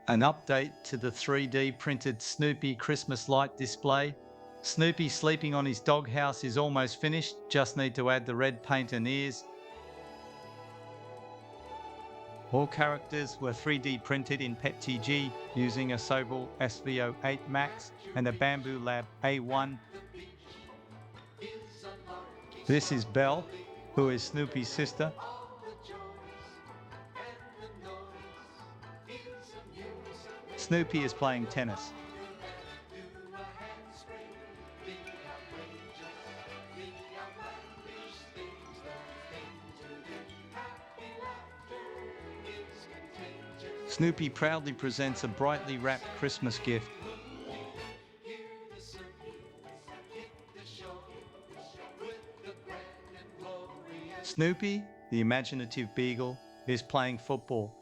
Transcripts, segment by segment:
An update to the 3D printed Snoopy Christmas light display. Snoopy sleeping on his doghouse is almost finished, just need to add the red paint and ears. All characters were 3D printed in PETG using a Sovol SV08 Max and a Bambu Lab A1. This is Belle, who is Snoopy's sister. Snoopy is playing tennis. Snoopy proudly presents a brightly wrapped Christmas gift. Snoopy, the imaginative beagle, is playing football.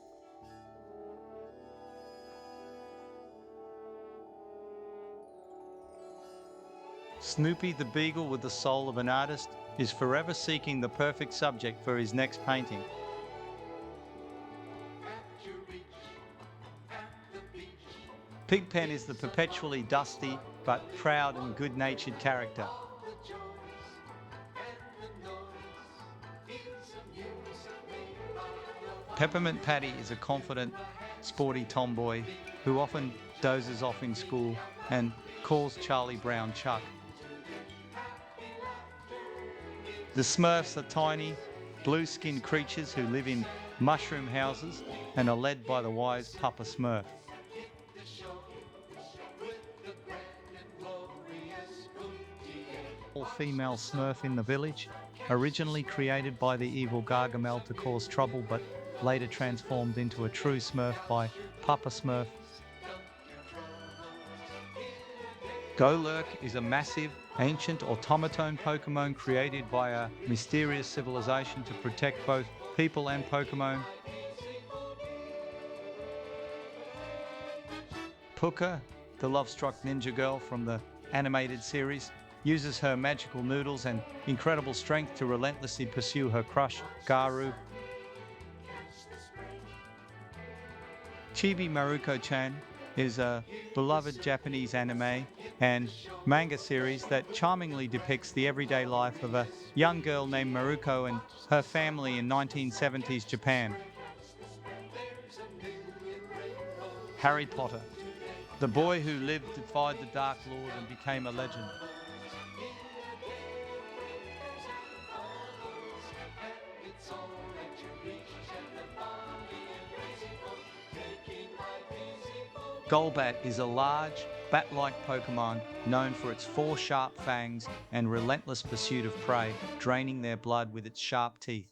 Snoopy the beagle with the soul of an artist is forever seeking the perfect subject for his next painting. Pigpen is the perpetually dusty but proud and good-natured character. Peppermint Patty is a confident, sporty tomboy who often dozes off in school and calls Charlie Brown Chuck. The Smurfs are tiny, blue-skinned creatures who live in mushroom houses and are led by the wise Papa Smurf. All-female Smurf in the village, originally created by the evil Gargamel to cause trouble but later transformed into a true Smurf by Papa Smurf. Golurk is a massive, ancient automaton Pokemon created by a mysterious civilization to protect both people and Pokemon. Pucca, the love-struck ninja girl from the animated series, uses her magical noodles and incredible strength to relentlessly pursue her crush, Garu. Chibi Maruko-chan is a beloved Japanese anime and manga series that charmingly depicts the everyday life of a young girl named Maruko and her family in 1970s Japan. Harry Potter, the boy who lived, defied the Dark Lord and became a legend. Golbat is a large, bat-like Pokemon known for its 4 sharp fangs and relentless pursuit of prey, draining their blood with its sharp teeth.